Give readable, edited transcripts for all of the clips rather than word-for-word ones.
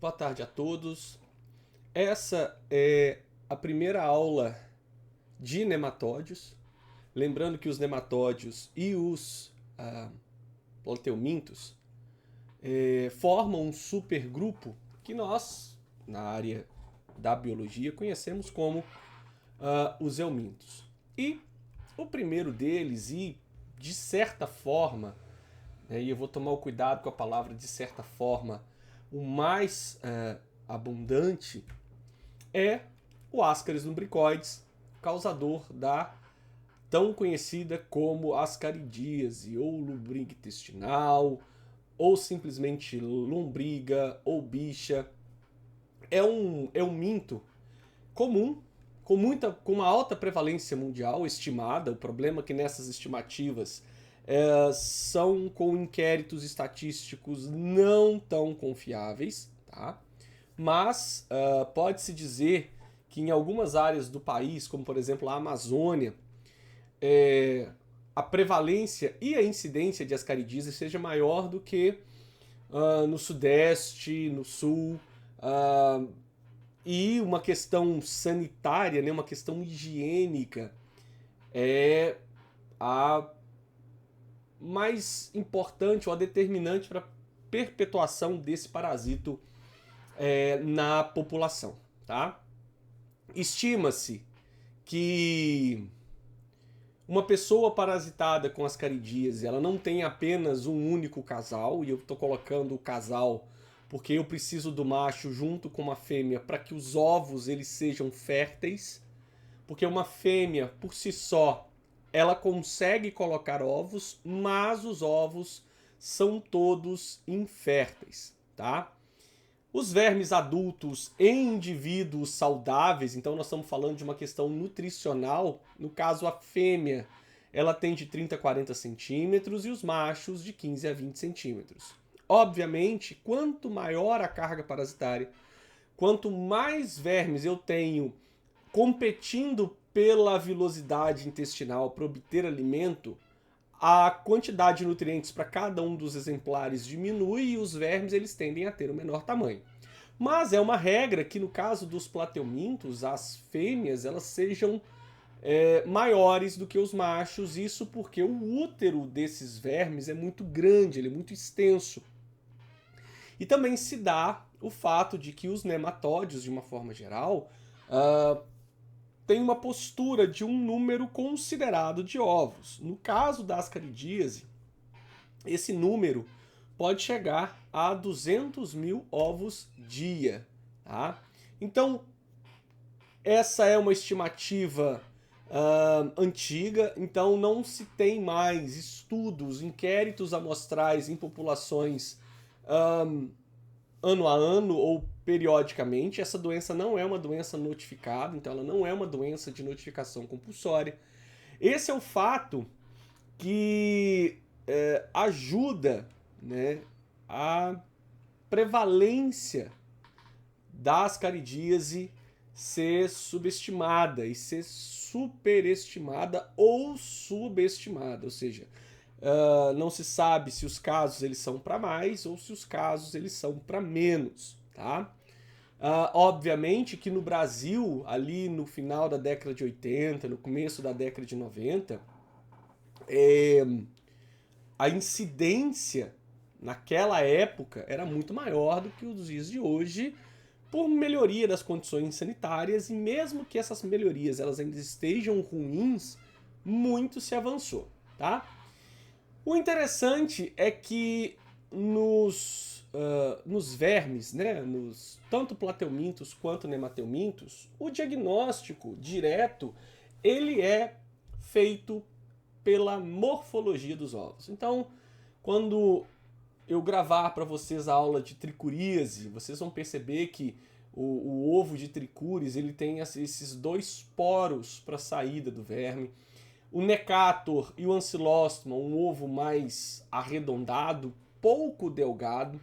Boa tarde a todos. Essa é a primeira aula de nematódios. Lembrando que os nematódios e os plateumintos formam um supergrupo que nós, na área da biologia, conhecemos como os eumintos. E o primeiro deles, e de certa forma, e eu vou tomar o cuidado com a palavra de certa forma, o mais abundante é o Ascaris lumbricoides, causador da tão conhecida como ascaridíase, ou lombriga intestinal, ou simplesmente lombriga, ou bicha. É um minto comum, com uma alta prevalência mundial estimada. O problema é que nessas estimativas são com inquéritos estatísticos não tão confiáveis, tá? Mas pode-se dizer que em algumas áreas do país, como por exemplo a Amazônia, a prevalência e a incidência de ascaridíase seja maior do que no Sudeste, no Sul, e uma questão sanitária, né, uma questão higiênica é a mais importante ou a determinante para a perpetuação desse parasito na população, tá? Estima-se que uma pessoa parasitada com ascaridíase, ela não tem apenas um único casal, e eu estou colocando o casal porque eu preciso do macho junto com uma fêmea para que os ovos eles sejam férteis, porque uma fêmea por si só ela consegue colocar ovos, mas os ovos são todos inférteis, tá? Os vermes adultos em indivíduos saudáveis, então nós estamos falando de uma questão nutricional. No caso, a fêmea ela tem de 30 a 40 centímetros e os machos de 15 a 20 centímetros. Obviamente, quanto maior a carga parasitária, quanto mais vermes eu tenho competindo pela vilosidade intestinal para obter alimento, a quantidade de nutrientes para cada um dos exemplares diminui e os vermes eles tendem a ter um menor tamanho. Mas é uma regra que no caso dos plateumintos, as fêmeas elas sejam maiores do que os machos, isso porque o útero desses vermes é muito grande, ele é muito extenso. E também se dá o fato de que os nematódios, de uma forma geral, têm uma postura de um número considerado de ovos. No caso da ascaridíase, esse número pode chegar a 200 mil ovos dia. Tá? Então, essa é uma estimativa antiga, então não se tem mais estudos, inquéritos amostrais em populações ano a ano ou periodicamente. Essa doença não é uma doença notificada, então ela não é uma doença de notificação compulsória. Esse é o fato que ajuda, né, a prevalência da ascaridíase ser subestimada e ser superestimada ou subestimada, ou seja, não se sabe se os casos eles são para mais ou se os casos eles são para menos, tá? Obviamente que no Brasil, ali no final da década de 80, no começo da década de 90, a incidência naquela época era muito maior do que os dias de hoje, por melhoria das condições sanitárias, e mesmo que essas melhorias elas ainda estejam ruins, muito se avançou, tá? O interessante é que nos vermes, né, tanto plateumintos quanto nemateumintos, o diagnóstico direto ele é feito pela morfologia dos ovos. Então, quando eu gravar para vocês a aula de tricuríase, vocês vão perceber que o ovo de tricúris ele tem esses dois poros para a saída do verme. O necator e o ancilóstoma, um ovo mais arredondado, pouco delgado.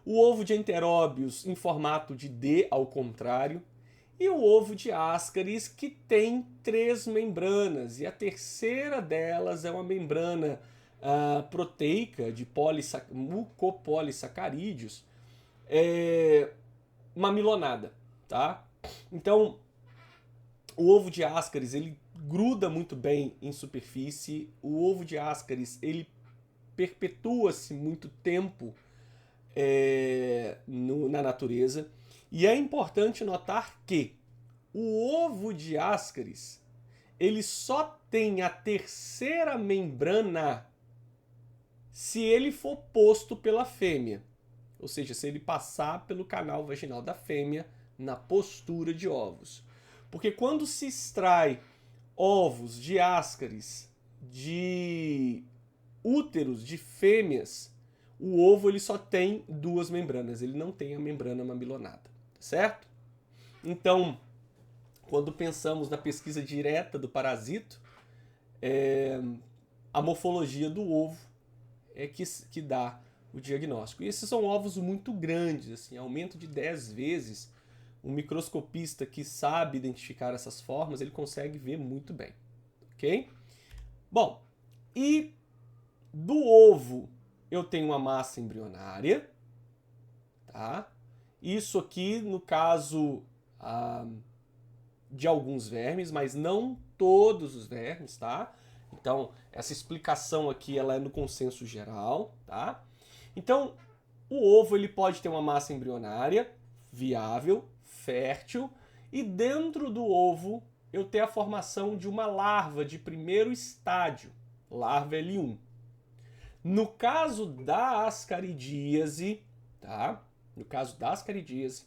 O ovo de enteróbios em formato de D, ao contrário. E o ovo de Ascaris, que tem 3 membranas, e a terceira delas é uma membrana proteica de mucopolissacarídeos, mamilonada, tá? Então, o ovo de Ascaris, ele gruda muito bem em superfície. O ovo de Ascaris, ele perpetua-se muito tempo na natureza. E é importante notar que o ovo de Ascaris, ele só tem a terceira membrana se ele for posto pela fêmea. Ou seja, se ele passar pelo canal vaginal da fêmea na postura de ovos. Porque quando se extrai ovos de Ascaris de úteros de fêmeas, o ovo ele só tem duas membranas, ele não tem a membrana mamilonada, certo? Então, quando pensamos na pesquisa direta do parasito, a morfologia do ovo é que dá o diagnóstico. E esses são ovos muito grandes, assim, aumento de 10 vezes. Um microscopista que sabe identificar essas formas, ele consegue ver muito bem, ok? Bom, e do ovo eu tenho uma massa embrionária, tá? Isso aqui no caso de alguns vermes, mas não todos os vermes, tá? Então, essa explicação aqui ela é no consenso geral, tá? Então, o ovo ele pode ter uma massa embrionária viável, fértil, e dentro do ovo eu tenho a formação de uma larva de primeiro estágio, larva L1. No caso da ascaridíase, tá? No caso da ascaridíase,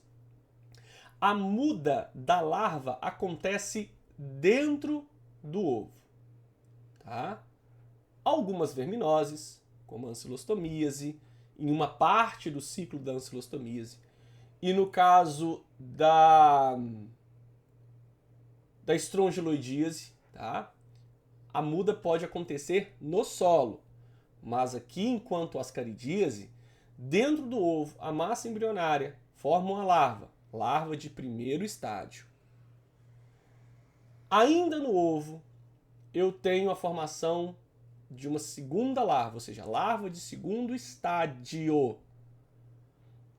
a muda da larva acontece dentro do ovo, tá? Algumas verminoses, como a ancilostomíase, em uma parte do ciclo da ancilostomíase, e no caso da estrongiloidíase, tá? A muda pode acontecer no solo, mas aqui, enquanto ascaridíase, dentro do ovo, a massa embrionária forma uma larva de primeiro estágio. Ainda no ovo, eu tenho a formação de uma segunda larva, ou seja, larva de segundo estágio.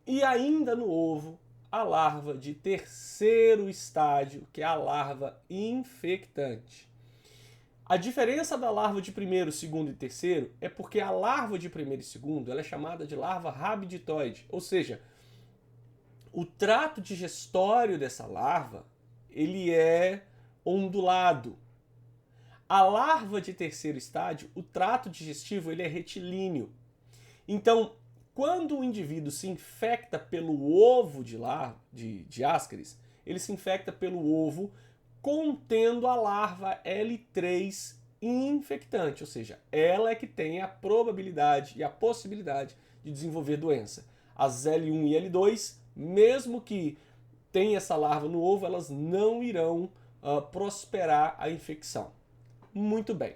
E ainda no ovo, a larva de terceiro estágio, que é a larva infectante. A diferença da larva de primeiro, segundo e terceiro é porque a larva de primeiro e segundo ela é chamada de larva rabditoide, ou seja, o trato digestório dessa larva ele é ondulado. A larva de terceiro estágio, o trato digestivo ele é retilíneo. Então, quando o indivíduo se infecta pelo ovo de Ascaris, ele se infecta pelo ovo contendo a larva L3 infectante, ou seja, ela é que tem a probabilidade e a possibilidade de desenvolver doença. As L1 e L2, mesmo que tenha essa larva no ovo, elas não irão prosperar a infecção. Muito bem.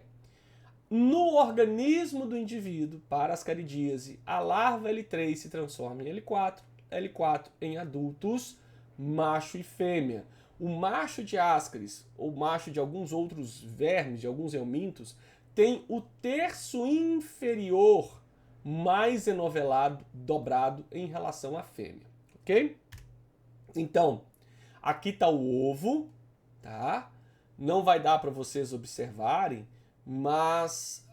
No organismo do indivíduo, para ascaridíase, a larva L3 se transforma em L4, L4 em adultos, macho e fêmea. O macho de Ascaris, ou macho de alguns outros vermes, de alguns helmintos, tem o terço inferior mais enovelado, dobrado em relação à fêmea, ok? Então, aqui está o ovo, tá? Não vai dar para vocês observarem, mas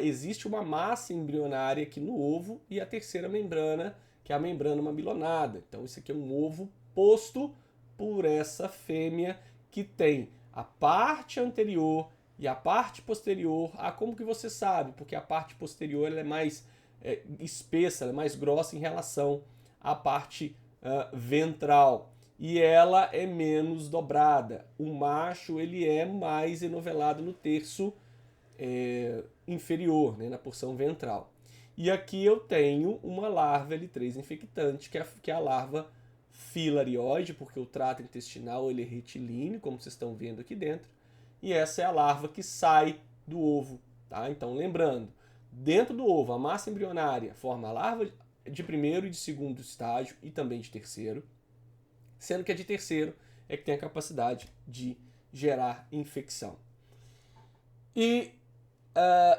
existe uma massa embrionária aqui no ovo e a terceira membrana, que é a membrana mamilonada. Então, isso aqui é um ovo posto por essa fêmea que tem a parte anterior e a parte posterior. Como que você sabe? Porque a parte posterior ela é mais espessa, ela é mais grossa em relação à parte ventral. E ela é menos dobrada. O macho ele é mais enovelado no terço inferior, né, na porção ventral. E aqui eu tenho uma larva L3 infectante, que é a larva filarioide, porque o trato intestinal ele é retilíneo, como vocês estão vendo aqui dentro. E essa é a larva que sai do ovo. Tá? Então, lembrando, dentro do ovo, a massa embrionária forma a larva de primeiro e de segundo estágio e também de terceiro, sendo que a de terceiro é que tem a capacidade de gerar infecção. E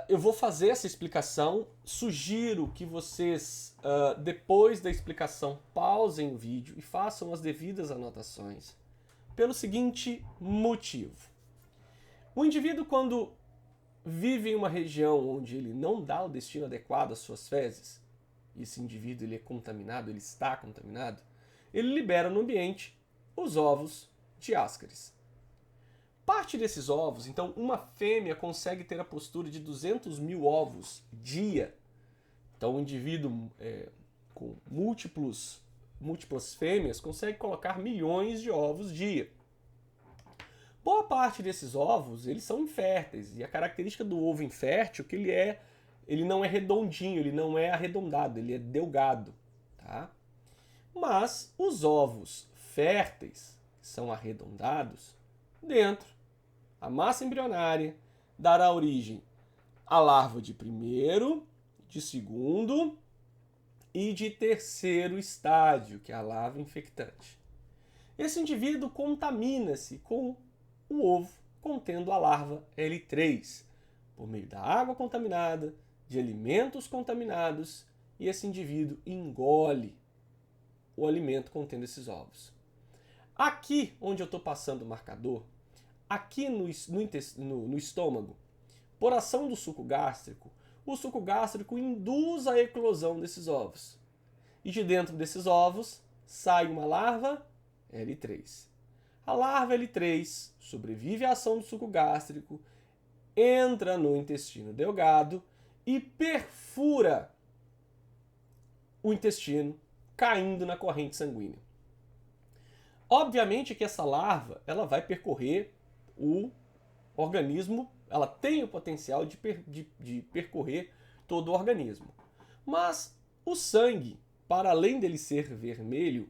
eu vou fazer essa explicação. Sugiro que vocês, depois da explicação, pausem o vídeo e façam as devidas anotações. Pelo seguinte motivo. O indivíduo, quando vive em uma região onde ele não dá o destino adequado às suas fezes, e esse indivíduo ele é contaminado, ele está contaminado, ele libera no ambiente os ovos de Ascaris. Parte desses ovos, então uma fêmea consegue ter a postura de 200 mil ovos dia. Então um indivíduo com múltiplas fêmeas consegue colocar milhões de ovos dia. Boa parte desses ovos, eles são inférteis, e a característica do ovo infértil é que ele não é redondinho, ele não é arredondado, ele é delgado, tá? Mas os ovos férteis, que são arredondados, dentro, a massa embrionária dará origem à larva de primeiro, de segundo e de terceiro estágio, que é a larva infectante. Esse indivíduo contamina-se com o ovo contendo a larva L3, por meio da água contaminada, de alimentos contaminados, e esse indivíduo engole o alimento contendo esses ovos. Aqui onde eu estou passando o marcador, aqui no estômago, por ação do suco gástrico, o suco gástrico induz a eclosão desses ovos. E de dentro desses ovos sai uma larva L3. A larva L3 sobrevive à ação do suco gástrico, entra no intestino delgado e perfura o intestino, caindo na corrente sanguínea. Obviamente que essa larva ela vai percorrer o organismo, ela tem o potencial de percorrer todo o organismo. Mas o sangue, para além dele ser vermelho,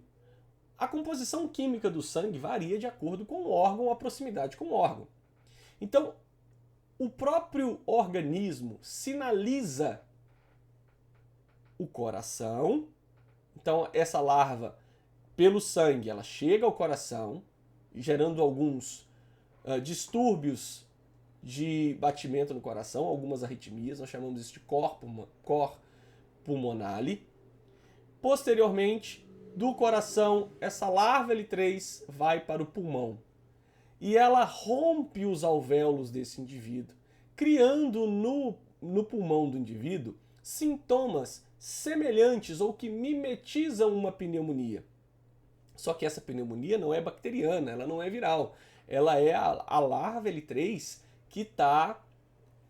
a composição química do sangue varia de acordo com o órgão, a proximidade com o órgão. Então, o próprio organismo sinaliza o coração. Então, essa larva, pelo sangue, ela chega ao coração, gerando alguns distúrbios de batimento no coração, algumas arritmias, nós chamamos isso de cor pulmonale. Posteriormente, do coração, essa larva L3 vai para o pulmão. E ela rompe os alvéolos desse indivíduo, criando no pulmão do indivíduo sintomas semelhantes ou que mimetizam uma pneumonia. Só que essa pneumonia não é bacteriana, ela não é viral. Ela é a larva L3 que está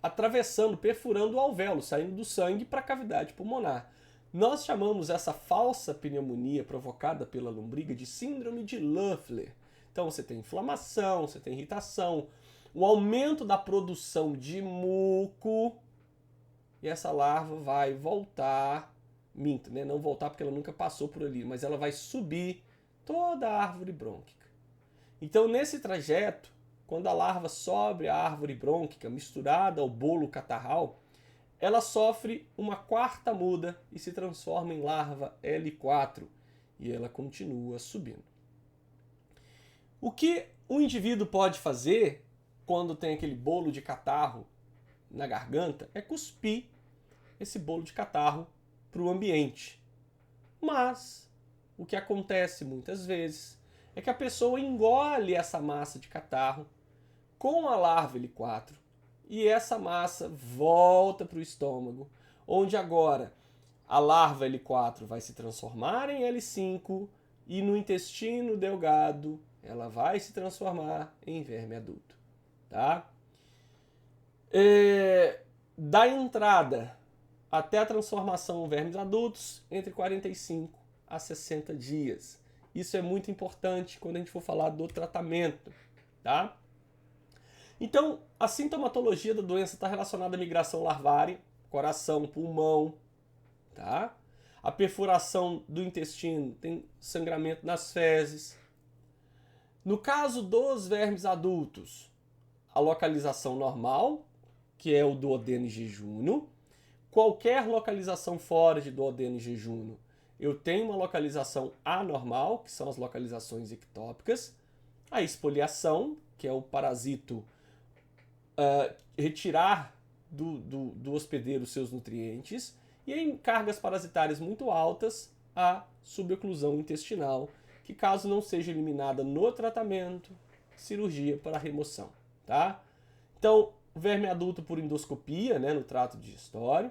atravessando, perfurando o alvéolo, saindo do sangue para a cavidade pulmonar. Nós chamamos essa falsa pneumonia provocada pela lombriga de síndrome de Löffler. Então você tem inflamação, você tem irritação, o aumento da produção de muco, e essa larva vai voltar, minto, né? Não voltar porque ela nunca passou por ali, mas ela vai subir toda a árvore brônquica. Então nesse trajeto, quando a larva sobe a árvore brônquica misturada ao bolo catarral, ela sofre uma quarta muda e se transforma em larva L4 e ela continua subindo. O que o indivíduo pode fazer quando tem aquele bolo de catarro na garganta é cuspir esse bolo de catarro para o ambiente. Mas o que acontece muitas vezes é que a pessoa engole essa massa de catarro com a larva L4 e essa massa volta para o estômago, onde agora a larva L4 vai se transformar em L5 e no intestino delgado ela vai se transformar em verme adulto. Tá? Da entrada até a transformação em vermes adultos, entre 45 a 60 dias. Isso é muito importante quando a gente for falar do tratamento. Tá? Então, a sintomatologia da doença está relacionada à migração larvária, coração, pulmão, tá? A perfuração do intestino, tem sangramento nas fezes. No caso dos vermes adultos, a localização normal, que é o duodeno e jejúnio. Qualquer localização fora de duodeno e jejúnio, eu tenho uma localização anormal, que são as localizações ectópicas. A exfoliação, que é o parasito retirar do hospedeiro os seus nutrientes, e em cargas parasitárias muito altas, a suboclusão intestinal, que caso não seja eliminada no tratamento, cirurgia para remoção, tá? Então, verme adulto por endoscopia, né, no trato digestório,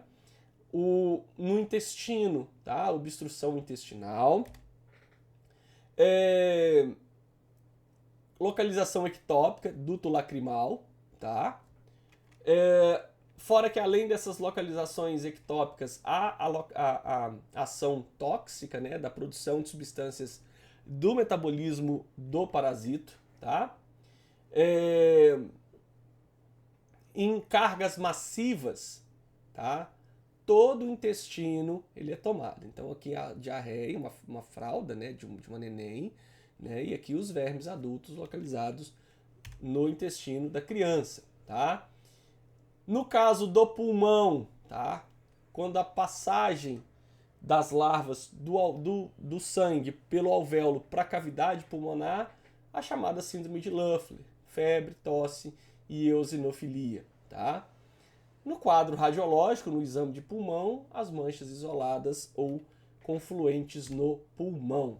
no intestino, tá? Obstrução intestinal, localização ectópica, duto lacrimal, tá? Fora que além dessas localizações ectópicas, há a ação tóxica, né, da produção de substâncias do metabolismo do parasito, tá? Em cargas massivas, tá? Todo o intestino ele é tomado. Então aqui a diarreia, uma fralda, né, de uma neném, né, e aqui os vermes adultos localizados no intestino da criança, tá? No caso do pulmão, tá? Quando a passagem das larvas do sangue pelo alvéolo para a cavidade pulmonar, a chamada síndrome de Leffler, febre, tosse e eosinofilia, tá? No quadro radiológico, no exame de pulmão, as manchas isoladas ou confluentes no pulmão.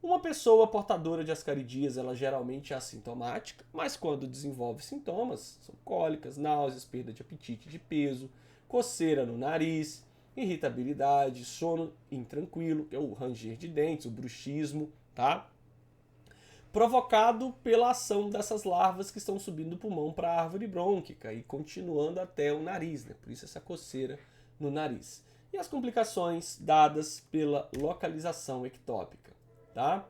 Uma pessoa portadora de ascaridíase, ela geralmente é assintomática, mas quando desenvolve sintomas, são cólicas, náuseas, perda de apetite, de peso, coceira no nariz, irritabilidade, sono intranquilo, que é o ranger de dentes, o bruxismo, tá? Provocado pela ação dessas larvas que estão subindo do pulmão para a árvore brônquica e continuando até o nariz, né? Por isso essa coceira no nariz. E as complicações dadas pela localização ectópica, tá?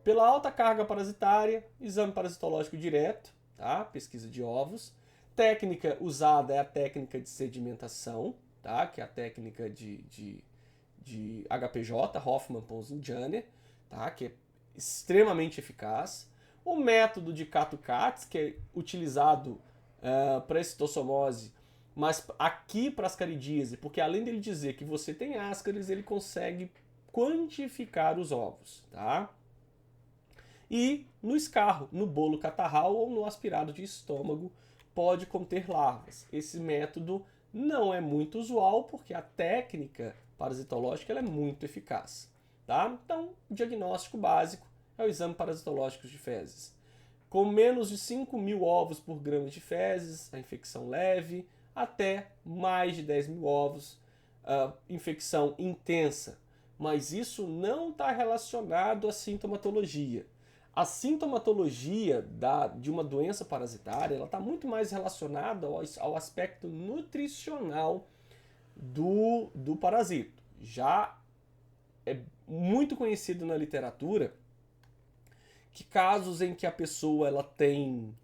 Pela alta carga parasitária, exame parasitológico direto, tá? Pesquisa de ovos. Técnica usada é a técnica de sedimentação, tá? Que é a técnica de HPJ, Hoffman, Pons e Janner, tá? Que é extremamente eficaz. O método de Kato-Katz, que é utilizado para esquistossomose, mas aqui para ascaridíase, porque além dele dizer que você tem ascaris, ele consegue quantificar os ovos, tá? E no escarro, no bolo catarral ou no aspirado de estômago, pode conter larvas. Esse método não é muito usual porque a técnica parasitológica ela é muito eficaz, tá? Então, o diagnóstico básico é o exame parasitológico de fezes. Com menos de 5.000 ovos por grama de fezes, a infecção leve, até mais de 10.000 ovos, infecção intensa. Mas isso não está relacionado à sintomatologia. A sintomatologia de uma doença parasitária está muito mais relacionada ao aspecto nutricional do parasito. Já é muito conhecido na literatura que casos em que a pessoa ela tem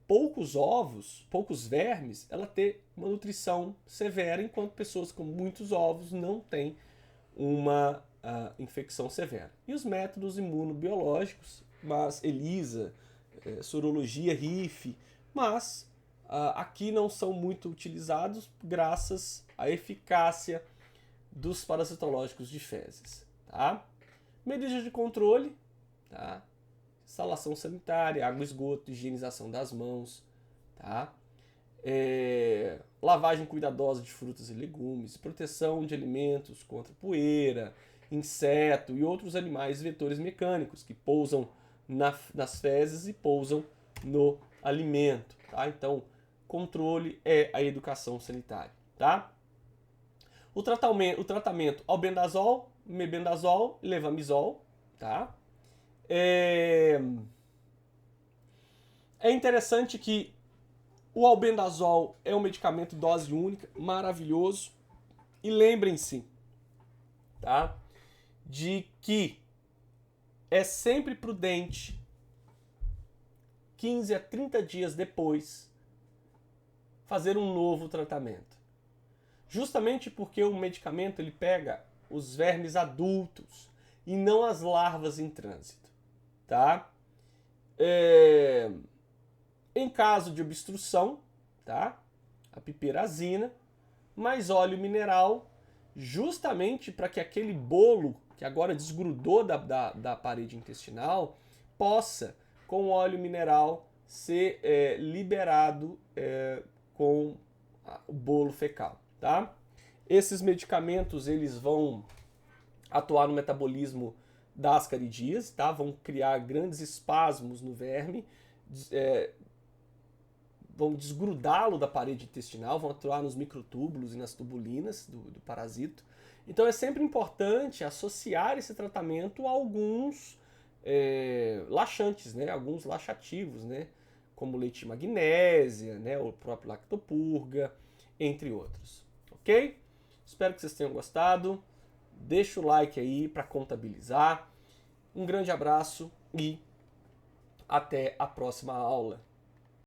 poucos ovos, poucos vermes, ela tem uma nutrição severa, enquanto pessoas com muitos ovos não têm uma infecção severa. E os métodos imunobiológicos, mas ELISA, sorologia RIF, mas aqui não são muito utilizados graças à eficácia dos parasitológicos de fezes, tá? Medidas de controle, tá? Instalação sanitária, água, esgoto, higienização das mãos, tá? Lavagem cuidadosa de frutas e legumes, proteção de alimentos contra poeira, inseto e outros animais vetores mecânicos que pousam nas fezes e pousam no alimento, tá? Então, controle é a educação sanitária, tá? O tratamento albendazol, mebendazol, levamisol, tá? É interessante que o albendazol é um medicamento dose única, maravilhoso. E lembrem-se, tá? De que é sempre prudente 15 a 30 dias depois fazer um novo tratamento. Justamente porque o medicamento ele pega os vermes adultos e não as larvas em trânsito, tá? Em caso de obstrução, tá? A piperazina, mais óleo mineral, justamente para que aquele bolo que agora desgrudou da parede intestinal possa, com óleo mineral, ser liberado com o bolo fecal, tá? Esses medicamentos, eles vão atuar no metabolismo das caridias, tá? Vão criar grandes espasmos no verme, vão desgrudá-lo da parede intestinal, vão atuar nos microtúbulos e nas tubulinas do parasito. Então é sempre importante associar esse tratamento a alguns laxantes, né? Alguns laxativos, né? Como leite de magnésia, né? O próprio lactopurga, entre outros. Ok? Espero que vocês tenham gostado. Deixa o like aí para contabilizar. Um grande abraço e até a próxima aula.